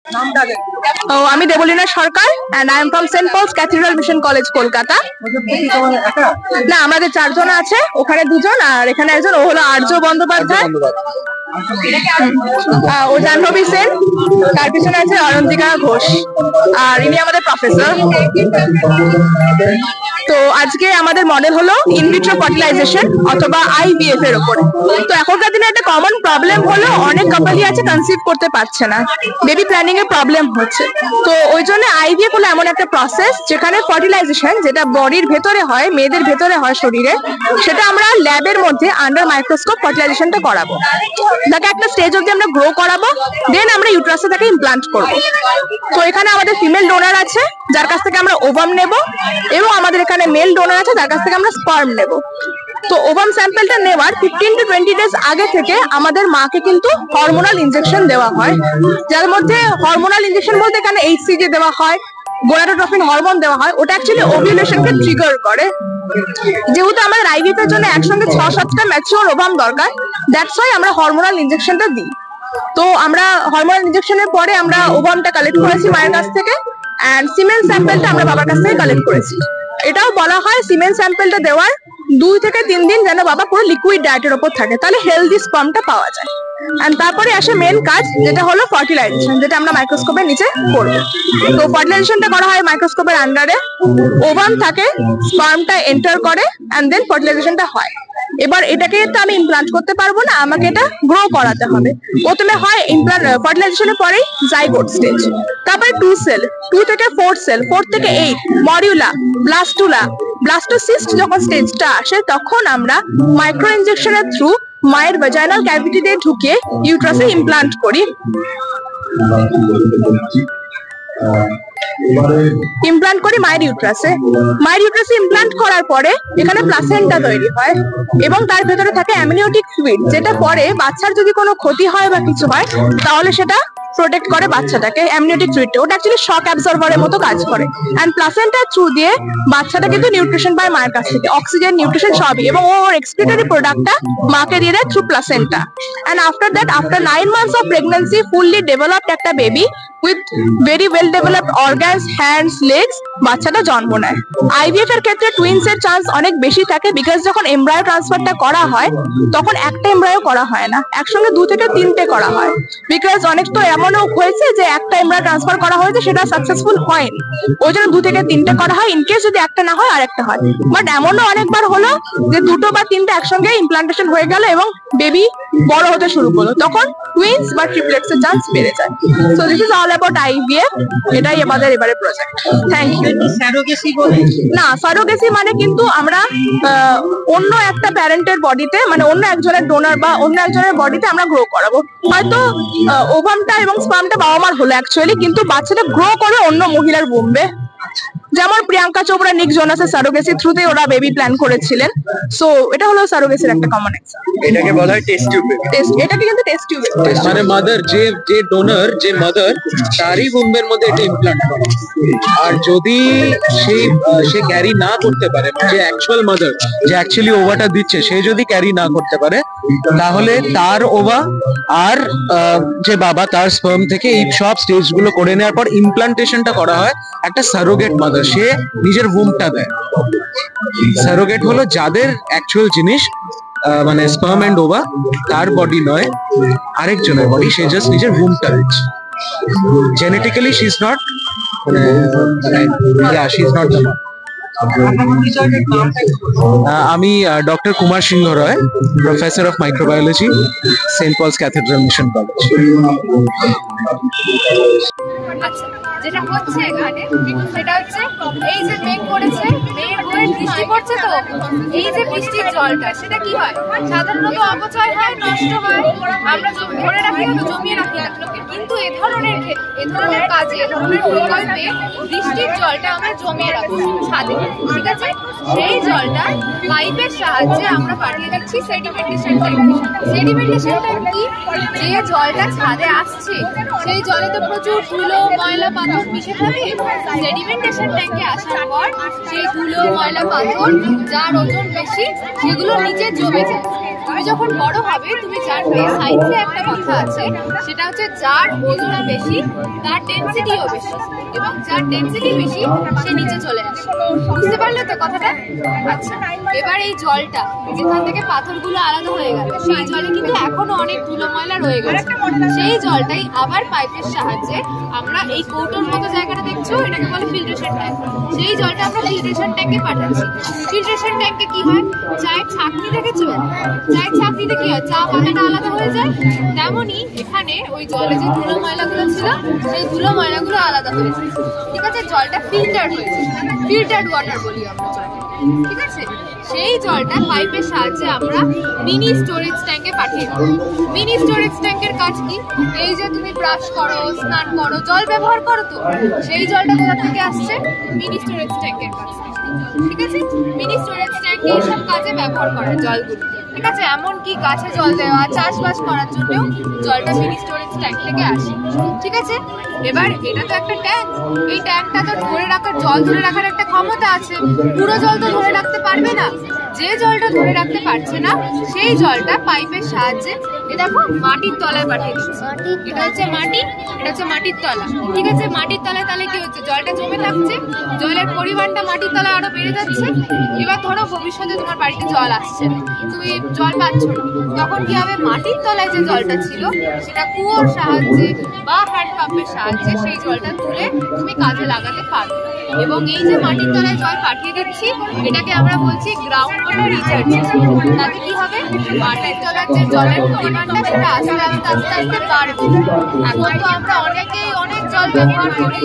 আমি দেবলীনা সরকার and I am from St. Paul's Cathedral Mission College, Kolkata. না, আমাদের 4 জন আছে, ওখানে 2 জন আর এখানে একজন, ও হলো আর্য বন্দ্যোপাধ্যায়, ও জাহ্নবী সেন, তার পিছনে আছে অরন্তিকা ঘোষ, আর ইনি আমাদের প্রফেসর। তো আজকে আমাদের মডেল হলো ইনভিট্রো ফার্টিলাইজেশন অথবা IVF এর উপরে। তো এখনকার দিনে একটা কমন প্রবলেম হলো অনেক কাপলই আছে কনসিভ করতে পারছে না, বেবি প্ল্যানিং এর প্রবলেম হচ্ছে। তো ওই জন্য IVF হলো এমন একটা প্রসেস যেখানে ফার্টিলাইজেশন, যেটা বডির ভেতরে হয়, মেয়েদের ভেতরে হয় শরীরে, সেটা আমরা ল্যাবের মধ্যে আন্ডার মাইক্রোস্কোপ ফার্টিলাইজেশনটা করাবো। তাকে একটা স্টেজ অবধি আমরা গ্রো করাবো, দেন আমরা ইউট্রাসে তাকে ইমপ্লান্ট করবো। তো এখানে আমাদের ফিমেল ডোনার আছে যার কাছ থেকে আমরা ওভাম নেব, এবং আমাদের এখানে মেল ডোনার আছে যার কাছ থেকে আমরা স্পার্ম নেব। তো ওভাম স্যাম্পলটা নেওয়ার 15 to 20 ডেজ আগে থেকে আমাদের মাকে কিন্তু হরমোনাল ইনজেকশন দেওয়া হয়, যার মধ্যে হরমোনাল ইনজেকশন বলতে এখানে HCG দেওয়া হয়, গোনাডোট্রফিন হরমোন দেওয়া হয়, ওটা অ্যাকচুয়ালি ওভিউলেশনকে ট্রিগার করে। যেহেতু আমাদের IVF এর জন্য একসঙ্গে 6-7টা ম্যাচিওর ওভাম দরকার, দ্যাটস ওয়াই আমরা হরমোনাল ইনজেকশনটা দিই। তো আমরা হরমোনাল ইনজেকশনের পরে আমরা ওভামটা কালেক্ট করেছি মায়ের কাছ থেকে, এন্ড সিমেন স্যাম্পলটা আমরা বাবার কাছ থেকে কালেক্ট করেছি। এটাও বলা হয় সিমেন স্যাম্পলটা দেওয়ার 2 থেকে 3 দিন যেন বাবা পুরো লিকুইড ডায়েটের উপর থাকে, তাহলে হেলদি স্পার্মটা পাওয়া যায়। এন্ড তারপরে আসে মেন কাজ, যেটা হলো ফার্টিলাইজেশন, যেটা আমরা মাইক্রোস্কোপের নিচে করব। তো ফার্টিলাইজেশনটা করা হয় মাইক্রোস্কোপের আন্ডারে, ওভাম থাকে, স্পার্মটা এন্টার করে, এন্ড দেন ফার্টিলাইজেশনটা হয়। এবার এটাকে তো আমি ইমপ্লান্ট করতে পারবো না, আমাকে এটা গ্রো করাতে হবে। প্রথমে হয় ইমপ্লান্ট, ফার্টিলাইজেশনের পরেই জাইগোট স্টেজ, তারপরে 2 সেল, 2 থেকে 4 সেল, 4 থেকে 8, মডিউলা, ব্লাস্টুলা, ব্লাস্টোসিস্ট যখন স্টেজটা আসে তখন আমরা মাইক্রো ইনজেকশনের থ্রু মায়ের ভ্যাজাইনাল ক্যাভিটি দিয়ে ঢুকিয়ে ইউট্রাসে ইমপ্লান্ট করি। ইমপ্লান্ট করি মায়ের ইউট্রাসে ইমপ্লান্ট করার পরে এখানে প্লাসেন্টা তৈরি হয়, এবং তার ভেতরে থাকে অ্যামনিওটিক ফ্লুইড, যেটা পরে বাচ্চার যদি কোনো ক্ষতি হয় বা কিছু হয় তাহলে সেটা প্রোটেক্ট করে বাচ্চাটাকে। অ্যামনিওটিক ফ্লুইডটা ওটা অ্যাকচুয়ালি শক অ্যাবজর্ভারের মতো কাজ করে, এন্ড প্লাসেন্টার থ্রু দিয়ে বাচ্চাটা কিন্তু নিউট্রিশন পায় মায়ের কাছ থেকে, অক্সিজেন, নিউট্রিশন সবই, এবং ওর এক্সক্রিটরি প্রোডাক্টটা মাকে দিয়ে দেয় through placenta. And after that, after 9 months of pregnancy, fully developed একটা baby with very well developed organs, hands, legs বাচ্চাটা জন্ম নেয়। IVF এর ক্ষেত্রে টুইন্স এর চান্স অনেক বেশি থাকে, বিকজ যখন এমব্রায়ো ট্রান্সফারটা করা হয় তখন একটা এমব্রায়ো করা হয় না, একসঙ্গে 2 থেকে 3টে করা হয়। বিকজ অনেক তো এমনও হয়েছে যে একটা এমব্রায়ো ট্রান্সফার করা হয়েছে, সেটা সাকসেসফুল হয়নি, ওই জন্য 2 থেকে 3টে করা হয়, ইনকেস যদি একটা না হয় আরেকটা হয়। বাট এমনও অনেকবার হলো যে 2টো বা 3টে একসঙ্গে ইমপ্লান্টেশন হয়ে গেল এবং বেবি বড় হতে শুরু করলো, তখন টুইন্স বা ট্রিপলেটস এর চান্স বেড়ে যায়। So this is all about IVF, এটাই আমাদের এবারে প্রজেক্ট। Thank you. সারোগেসি না, সারোগেসি মানে কিন্তু আমরা অন্য একটা প্যারেন্টের বডিতে, মানে অন্য একজনের ডোনার বা অন্য একজনের বডিতে আমরা গ্রো করাবো। হয়তো ওভামটা এবং স্পার্মটা বাবা মার হলো অ্যাকচুয়ালি, কিন্তু বাচ্চাটা গ্রো করে অন্য মহিলার বোম্বে। যেমন প্রিয়াঙ্কা চোপড়া, নিক জোনাসের সারোগেসি থ্রুতে ওরা বেবি প্ল্যান করেছিলেন। সো এটা হলো সারোগেসির একটা কমন এক্সাম্পল। এটাকে বলা হয় টেস্ট টিউব বেবি। এটাকে কিন্তু টেস্ট টিউব মানে মাদার, যে ডোনার, যে মাদার, তারই বোম্বের মধ্যে এটা ইমপ্লান্ট করে। আর যদি সে ক্যারি না করতে পারে, যে অ্যাকচুয়াল মাদার, যে অ্যাকচুয়ালি ওভাটা দিচ্ছে, সে যদি ক্যারি না করতে পারে, তাহলে তার ওভা আর যে বাবা, তার স্পার্ম থেকে এই সব স্টেজ গুলো করে নেওয়ার পর ইমপ্লান্টেশনটা করা হয় একটা সারোগেট মাদার, সে নিজের ভুমটা দেয়। সারোগেট হলো যাদের অ্যাকচুয়াল জিনিস, মানে স্পার্ম এন্ড ওভা, তার বডি নয়, আরেকজনের বডি, সে জাস্ট নিজের ভুমটা দিচ্ছে। Genetically she is not, she is not the mom. আমি doctor Kumar Singh Roy, professor of microbiology, Saint Paul's Cathedral Mission College. আচ্ছা, যেটা হচ্ছে এখানে সেটা হচ্ছে এই যে মেঘ করেছে, মেঘ হয়ে বৃষ্টি পড়ছে, তো এই যে বৃষ্টির জলটা সেটা কি হয়, সাধারণত অপচয় হয়, নষ্ট হয়, আমরা ধরে রাখি, হয়তো জমিয়ে রাখি, কিন্তু এ ধরনের কাজে, এ ধরনের প্রকল্পে বৃষ্টির জলটা আমরা জমিয়ে রাখবো ছাদে, ঠিক আছে? সেই জলটা পাইপের সাহায্যে আমরা পাঠিয়ে দিচ্ছি সেডিমেন্টেশন ট্যাঙ্কে। সেডিমেন্টেশন ট্যাঙ্ক কি? যে জলটা ছাদে আসছে সেই জলে তো প্রচুর ধুলো, ময়লা, পাথর মিশে থাকে। সেডিমেন্টেশন ট্যাঙ্কে আসার পর সেই ধুলো, ময়লা, পাথর যার ওজন বেশি সেগুলো নিচে জমে যায়। তুমি যখন বড় হবে তুমি জানবে সায়েন্সে একটা কথা আছে, সেটা হচ্ছে যার ওজন বেশি তার ডেনসিটিও বেশি, এবং যার ডেনসিটি বেশি সে নিচে চলে আসে। বুঝতে পারলে তো কথাটা? আচ্ছা, এবার এই জলটা যেখান থেকে পাথরগুলো আলাদা হয়ে গেল, সেই জলে কিন্তু এখনো অনেক ধুলো ময়লা রয়ে গেছে। সেই জলটাই আবার পাইপের সাহায্যে আমরা এই কৌটোর মতো জায়গাটা দেখছো, এটাকে বলে ফিল্ট্রেশন ট্যাঙ্ক। সেই জলটা আমরা ফিল্ট্রেশন ট্যাঙ্কে পাঠাচ্ছি। ফিল্ট্রেশন ট্যাঙ্কে কি হয়, চায়ের ছাঁকনি দেখেছো? চায়ের ছাঁকনিতে কি হয়, চা পাতাটা আলাদা হয়ে যায়, তেমনই এখানে ওই জলে যে ধুলো ময়লাগুলো ছিল সেই ধুলো ময়লাগুলো আলাদা হয়ে যায়। ঠিক আছে, জলটা ফিল্টার্ড হয়েছে, ফিল্টার্ড ওয়াটার বলি আমরা জলটা। ঠিক আছে, সেই জলটা পাইপের সাহায্যে আমরা মিনি স্টোরেজ ট্যাঙ্কে পাঠিয়ে দেবো। মিনি স্টোরেজ ট্যাঙ্কের কাজ কি, এই যে তুমি ব্রাশ করো, স্নান করো, জল ব্যবহার করো, তো সেই জলটা কোথা থেকে আসছে, মিনি স্টোরেজ ট্যাঙ্কের কাছ থেকে। ঠিক আছে, মিনি স্টোরেজ ট্যাঙ্কে এইসব কাজে ব্যবহার করে জলগুলো। ঠিক আছে, এমনকি গাছে জল দেওয়া, চাষবাস করার জন্যও জলটা মিনি স্টোরেজ ট্যাঙ্ক থেকে আসে। ঠিক আছে, এবার এটা তো একটা ট্যাঙ্ক, এই ট্যাঙ্কটা তো ধরে রাখার, জল ধরে রাখার একটা ক্ষমতা আছে। পুরো জল তো ধরে রাখতে পারবে না, যে জলটা ধরে রাখতে পারছে না সেই জলটা পাইপের সাহায্যে এ দেখো মাটির তলায় পাঠিয়ে দিচ্ছে। এটা হচ্ছে মাটি, এটা হচ্ছে মাটির তলা। ঠিক আছে, মাটির তলায় তাহলে কি হচ্ছে, জলটা জমে থাকছে, জলের পরিমাণটা মাটির তলায় আরো বেড়ে যাচ্ছে। এবার ধরো ভবিষ্যতে তোমার বাড়িতে জল আসছে, তুমি জল পাচ্ছ না, তখন কি হবে, মাটির তলায় যে জলটা ছিল সেটা কুয়োর সাহায্যে বা হ্যান্ড পাম্পের সাহায্যে সেই জলটা তুলে তুমি কাজে লাগাতে পারবে। এবং এই যে মাটির তলায় জল পাঠিয়ে দিচ্ছি, এটাকে আমরা বলছি গ্রাউন্ড ওয়াটার রিচার্জ। তাতে কি হবে, মাটির তলার যে জলের পরিমাণটা সেটা আস্তে আস্তে আস্তে আস্তে বাড়বে। এখন তো আমরা অনেকেই অনেক জল ব্যবহার করি,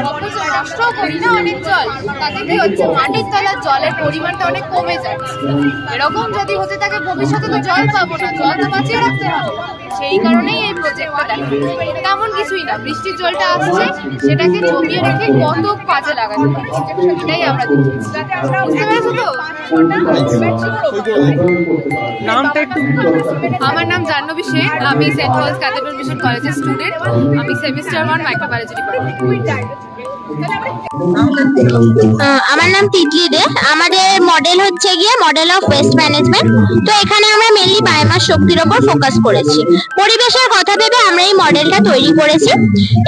অপচয় নষ্টও করি না অনেক জল, তাতে কি হচ্ছে, মাটির তলার জলের পরিমাণটা অনেক কমে যাচ্ছে। এরকম যদি হতে থাকে ভবিষ্যতে তো জল পাবো না, জল তো বাঁচিয়ে রাখতে হবে। সেই কারণেই এই প্রজেক্টটা দেখা, তেমন কিছুই না, বৃষ্টির জলটা আসছে সেটাকে জমিয়ে রেখে কত কাজে লাগাতে পারছি, এটাই আমরা দেখি। বুঝতে পেরেছো তো? নামটা একটু, আমার নাম জাহ্নবী শেখ, আমি সেন্ট পলস ক্যাথেড্রাল মিশন কলেজের স্টুডেন্ট, আমি সেমিস্টার 1 মাইক্রোবায়োলজি ডিপার্টমেন্ট। আমার নাম তিতলি দে। আমাদের মডেল হচ্ছে গিয়ে মডেল অফ ওয়েস্ট ম্যানেজমেন্ট। তো এখানে আমরা মেনলি বায়োমাস শক্তির উপর ফোকাস করেছি। পরিবেশের কথা ভেবে আমরা এই মডেলটা তৈরি করেছি।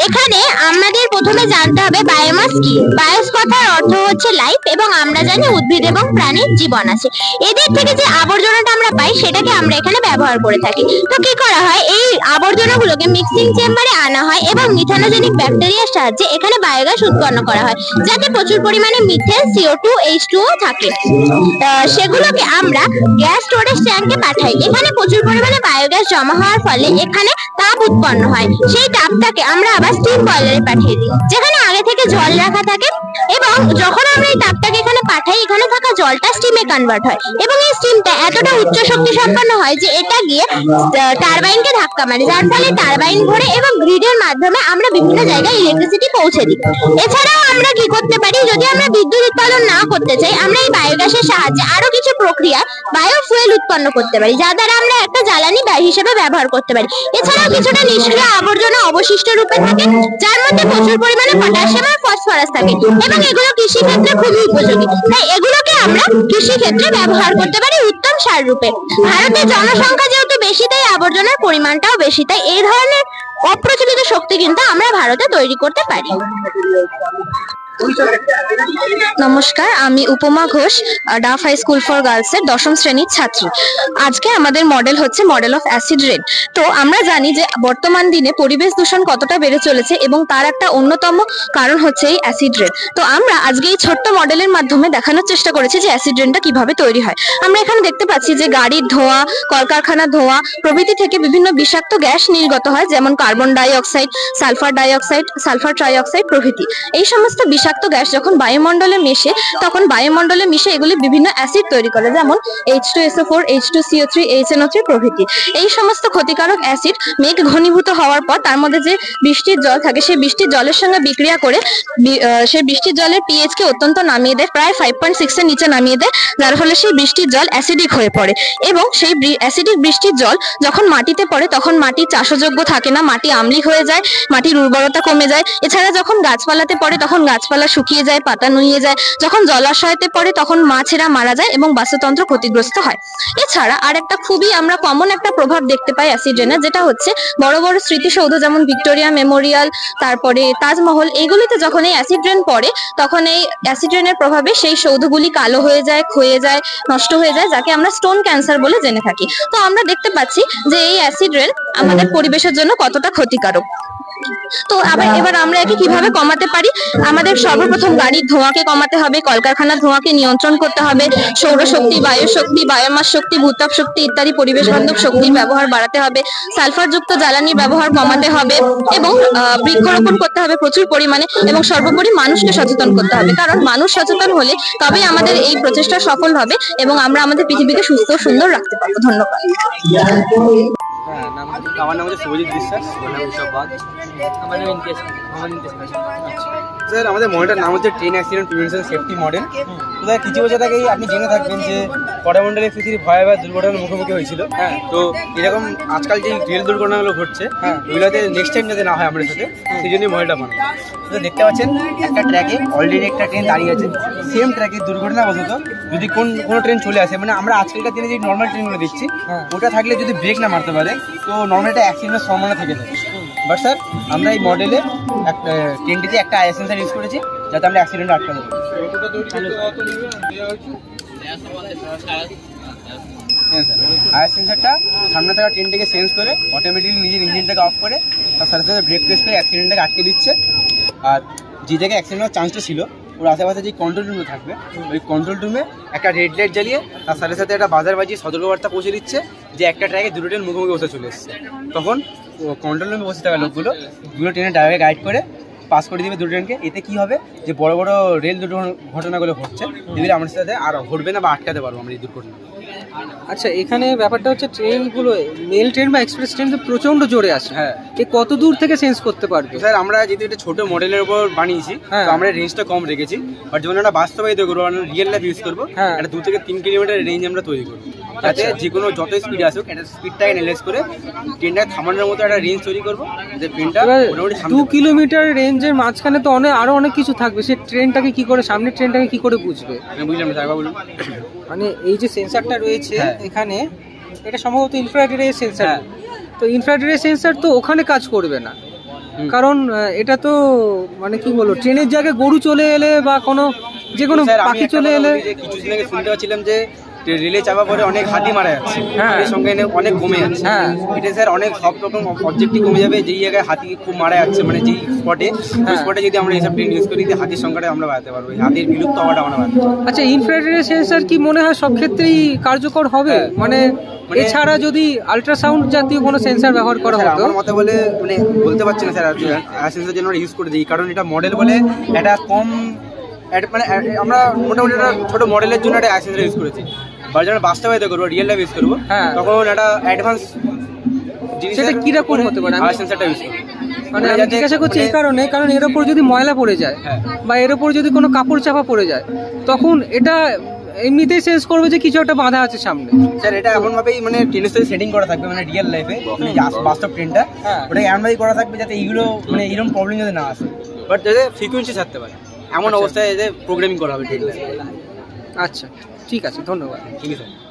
এখানে আমাদের প্রথমে জানতে হবে বায়োমাস কি। বায়োস কথার অর্থ হচ্ছে লাইফ, এবং আমরা জানি উদ্ভিদ এবং প্রাণীর জীবন আছে। এদের থেকে যে আবর্জনাটা আমরা পাই সেটাকে আমরা এখানে ব্যবহার করে থাকি। তো কি করা হয়, এই আবর্জনাগুলোকে মিক্সিং চেম্বারে আনা হয় এবং মিথানোজেনিক ব্যাকটেরিয়ার সাহায্যে এখানে বায়োগ্যাস উৎপন্ন করা হয়, যাতে প্রচুর পরিমাণে মিথেন, CO2, H2O থাকে। সেগুলোকে আমরা গ্যাস স্টোরেজ ট্যাঙ্কে পাঠাই। এখানে প্রচুর পরিমাণে বায়োগ্যাস জমা হওয়ার ফলে এখানে তাপ উৎপন্ন হয়। সেই তাপটাকে আমরা আবার স্টিম বয়লারে পাঠিয়ে দিই, যেখানে আগে থেকে জল রাখা থাকে। এবং যখন আমরা এই তাপটাকে এখানে পাঠাই, এখানে থাকা জলটা স্টিমে কনভার্ট হয়, এবং এই স্টিমটা এতটা উচ্চ শক্তি সম্পন্ন হয় যে এটা গিয়ে টারবাইনকে ধাক্কা মারে, যার ফলে টারবাইন ঘোরে এবং গ্রিডের মাধ্যমে আমরা বিভিন্ন জায়গায় ইলেকট্রিসিটি পৌঁছে দিই। এছাড়াও আমরা কি করতে পারি, যদি আমরা বিদ্যুৎ উৎপাদন না করতে চাই, আমরা এই বায়োগ্যাসের সাহায্যে আরো কিছু প্রক্রিয়া বায়োফুয়েল উৎপন্ন করতে পারি, যা দ্বারা আমরা একটা জ্বালানি হিসেবে ব্যবহার করতে পারি। এছাড়াও কিছুটা নিষ্ক্রিয় আবর্জনা অবশিষ্ট রূপে থাকে, যার মধ্যে প্রচুর পরিমাণে পটাশিয়াম আর ফসফরাস থাকে, এবং এগুলো কৃষি ক্ষেত্রে খুবই উপযোগী। তাই এগুলোকে আমরা কৃষি ক্ষেত্রে ব্যবহার করতে পারি উত্তম সার রূপে। ভারতের জনসংখ্যা যেহেতু বেশি, তাই আবর্জনার পরিমাণটাও বেশি, তাই এই ধরনের অপ্রচলিত শক্তি কিন্তু আমরা ভারতে তৈরি করতে পারি। নমস্কার, আমি Upama Ghosh, Duff high school for girls এর 10ম শ্রেণীর ছাত্রী। আজকে আমাদের মডেল হচ্ছে মডেল অফ অ্যাসিড রেন। তো আমরা জানি যে বর্তমান দিনে পরিবেশ দূষণ কতটা বেড়ে চলেছে, এবং তার একটা অন্যতম কারণ হচ্ছে এই অ্যাসিড রেন। তো আমরা আজকে এই ছোট্ট মডেলের মাধ্যমে দেখানোর চেষ্টা করেছি যে অ্যাসিড রেনটা কিভাবে তৈরি হয়। আমরা এখানে দেখতে পাচ্ছি যে গাড়ির ধোঁয়া, কলকারখানার ধোঁয়া প্রভৃতি থেকে বিভিন্ন বিষাক্ত গ্যাস নির্গত হয়, যেমন carbon die oxide, sulphur die oxide, sulphur try oxide প্রভৃতি। এই সমস্ত বিষাক্ত গ্যাস যখন বায়ুমণ্ডলে মেশে, তখন বায়ুমণ্ডলে মিশে এগুলি বিভিন্ন অ্যাসিড তৈরি করে, যেমন H2SO4, H2CO3, HNO3 প্রভৃতি। এই সমস্ত ক্ষতিকারক অ্যাসিড মেঘ ঘনীভূত হওয়ার পর তার মধ্যে যে বৃষ্টির জল থাকে, সেই বৃষ্টির জলের সঙ্গে বিক্রিয়া করে সেই বৃষ্টির জলের pH কে অত্যন্ত নামিয়ে দেয়, প্রায় 5.6 এর নিচে নামিয়ে দেয়, যার ফলে সেই বৃষ্টির জল অ্যাসিডিক হয়ে পড়ে। এবং সেই অ্যাসিডিক বৃষ্টির জল যখন মাটিতে পড়ে, তখন মাটি চাষযোগ্য থাকে না, মাটি আম্লিক হয়ে যায়, মাটির উর্বরতা কমে যায়। এছাড়া যখন গাছপালাতে পড়ে, তখন গাছপালা গাছপালা শুকিয়ে যায়, পাতা নুয়ে যায়, যখন জলাশয়তে পড়ে তখন মাছেরা মারা যায় এবং বাস্তুতন্ত্র ক্ষতিগ্রস্ত হয়। এছাড়া আর একটা খুবই আমরা কমন একটা প্রভাব দেখতে পাই অ্যাসিড রেনের, যেটা হচ্ছে বড় বড় স্মৃতিসৌধ যেমন ভিক্টোরিয়া মেমোরিয়াল, তারপরে তাজমহল, এইগুলিতে যখন এই অ্যাসিড রেন পড়ে তখন এই অ্যাসিড রেনের প্রভাবে সেই সৌধগুলি কালো হয়ে যায়, ক্ষয়ে যায়, নষ্ট হয়ে যায়, যাকে আমরা স্টোন ক্যান্সার বলে জেনে থাকি। তো আমরা দেখতে পাচ্ছি যে এই অ্যাসিড রেন আমাদের পরিবেশের জন্য কতটা ক্ষতিকারক। তো এবার আমরা একে কিভাবে কমাতে পারি? আমাদের সর্বপ্রথম গাড়ির ধোঁয়াকে কমাতে হবে, কলকারখানার ধোঁয়াকে নিয়ন্ত্রণ করতে হবে, সৌরশক্তি, বায়ুশক্তি, বায়োমাস শক্তি, ভূতাপ শক্তি ইত্যাদি পরিবেশ বান্ধব শক্তির ব্যবহার বাড়াতে হবে, সালফারযুক্ত জ্বালানির ব্যবহার কমাতে হবে এবং বৃক্ষরোপণ করতে হবে প্রচুর পরিমাণে, এবং সর্বোপরি মানুষকে সচেতন করতে হবে, কারণ মানুষ সচেতন হলে তবেই আমাদের এই প্রচেষ্টা সফল হবে এবং আমরা আমাদের পৃথিবীকে সুস্থ ও সুন্দর রাখতে পারবো। ধন্যবাদ। হ্যাঁ, আমার নাম হচ্ছে শুভজিৎ বিশ্বাস, আমার নাম ঋষভ বাগ, আমার নাম ইনকেশ। স্যার আমাদের মডেলটার নাম হচ্ছে train accident prevention safety model. তো স্যার কিছু বছর আগেই আপনি জেনে থাকবেন যে করমণ্ডলের পৃথিবীর ভয়াবহ দুর্ঘটনার মুখোমুখি হয়েছিল। হ্যাঁ, তো এরকম আজকাল যে রেল দুর্ঘটনাগুলো ঘটছে, হ্যাঁ, ওইগুলোতে নেক্সট টাইম যাতে না হয় আমাদের সাথে, সেই জন্যই মডেলটা বানানো। তো দেখতে পাচ্ছেন একটা ট্র্যাকে অলরেডি একটা ট্রেন দাঁড়িয়ে আছে, সেম ট্র্যাকে দুর্ঘটনাবশত যদি কোনো ট্রেন চলে আসে, মানে আমরা আজকালকার দিনে যে নর্মাল ট্রেনগুলো দেখছি ওটা থাকলে যদি ব্রেক না মারতে পারে তো নর্মাল একটা অ্যাক্সিডেন্টের সম্ভাবনা থেকে যায়। বাট স্যার আমরা এই মডেলে একটা ট্রেনটিতে একটা আই সেন্সার ইউজ করেছি যাতে আমরা অ্যাক্সিডেন্ট আটকাতে পারি। হ্যাঁ স্যার, আই সেন্সারটা সামনে থাকা ট্রেনটাকে সেন্স করে অটোমেটিকলি নিজের ইঞ্জিনটাকে অফ করে তার সাথে সাথে ব্রেক প্রেস করে অ্যাক্সিডেন্টটাকে আটকে দিচ্ছে। আর যে জায়গায় অ্যাক্সিডেন্ট হওয়ার চান্সটা ছিল ওর আশেপাশে যে কন্ট্রোল রুমে থাকবে, ওই কন্ট্রোল রুমে একটা রেড লাইট জ্বালিয়ে তার সাথে সাথে একটা বাজার বাজিয়ে সতর্কবার্তা পৌঁছে দিচ্ছে যে একটা ট্র্যাকে দুটো ট্রেন মুখোমুখি বসে চলে এসছে। তখন কন্ট্রোল রুমে বসে থাকা লোকগুলো দুটো ট্রেনের ড্রাইভারকে গাইড করে পাস করে দিবে দুটো ট্রেনকে। এতে কি হবে যে বড় বড় রেল দুর্ঘটনাগুলো ঘটছে এগুলো আমাদের সাথে আর ঘটবে না বা আটকাতে পারবো আমরা এই দুর্ঘটনা। আচ্ছা, এখানে ব্যাপারটা হচ্ছে ট্রেনগুলো মেল ট্রেন বা এক্সপ্রেস ট্রেন তো প্রচন্ড জোরে আসে। হ্যাঁ, এ কত দূর থেকে সেন্স করতে পারবে? স্যার আমরা যেহেতু এটা ছোট মডেলের উপর বানিয়েছি তো আমরা রেঞ্জটা কম রেখেছি, বাট যখন আমরা বাস্তবায়িত করবো, আমরা রিয়েল লাইফ ইউজ করবো, একটা 2 থেকে 3 কিলোমিটার রেঞ্জ আমরা তৈরি করবো, যাতে যে কোনো যত স্পিড আসুক একটা স্পিডটাকে অ্যানালাইজ করে ট্রেনটাকে থামানোর মতো একটা রেঞ্জ তৈরি করবো যে ট্রেনটা মোটামুটি 2 কিলোমিটার রেঞ্জের মাঝখানে তো আরো অনেক কিছু থাকবে, সে ট্রেনটাকে কি করে, সামনের ট্রেনটাকে কি করে বুঝবে? বুঝলাম স্যার, বলুন। মানে এই যে সেন্সরটা রয়েছে এখানে, এটা সম্ভবত ইনফ্রারেড রে সেন্সর। তো ইনফ্রারেড রে সেন্সর তো ওখানে কাজ করবে না, কারণ এটা তো মানে কি বলবো, ট্রেনের জায়গায় গরু চলে এলে বা কোনো যে কোনো পাখি চলে এলে। কিছুদিন আগে শুনতে পাচ্ছিলাম যে রেলে চাপা পরে অনেক হাতি মারা যাচ্ছে, এর সঙ্গে অনেক কমে যাচ্ছে। এটা স্যার অনেক সব রকম অবজেক্টই কমে যাবে যেই জায়গায় হাতি খুব মারা যাচ্ছে, মানে যেই স্পটে যদি আমরা এইসব ট্রেন ইউজ করি হাতির সংখ্যাটা আমরা বাড়াতে পারবো, হাতির বিলুপ্ত হওয়াটা আমরা বাড়াতে পারবো। আচ্ছা, ইনফ্রারেড রে সেন্সর কি মনে হয় সব ক্ষেত্রেই কার্যকর হবে? মানে এছাড়া যদি আল্ট্রাসাউন্ড জাতীয় কোনো সেন্সর ব্যবহার করা হতো? আমার মতে বলে মানে বলতে পারছি না স্যার, সেন্সর জন্য আমরা ইউজ করে দিই, কারণ এটা মডেল বলে একটা কম মানে আমরা মোটামুটি একটা ছোট মডেলের জন্য একটা সেন্সর ইউজ করেছি। বা যখন বাস্তবায়িত করবো, রিয়েল লাইফ ইউজ করবো, তখন একটা অ্যাডভান্স সেটা কিরকম হতে পারে? আমি সেন্সরটা ইউজ করবো। মানে আমি জিজ্ঞাসা করছি এই কারণে, কারণ এর ওপর যদি ময়লা পড়ে যায় বা এর ওপর যদি কোনো কাপড় চাপা পড়ে যায় তখন এটা এমনিতেই সেন্স করবে যে কিছু একটা বাধা আছে সামনে। স্যার এটা এমন ভাবেই মানে ট্রেনের সাথে সেটিং করা থাকবে, মানে রিয়েল লাইফে মানে বাস্তব ট্রেনটা ওটা এমনভাবেই করা থাকবে যাতে এইগুলো মানে এরকম প্রবলেম যাতে না আসে, বাট যাতে ফ্রিকোয়েন্সি ছাড়তে পারে এমন অবস্থায় যাতে প্রোগ্রামিং করা হবে ট্রেন। আচ্ছা, ঠিক আছে, ধন্যবাদ। ঠিক আছে স্যার।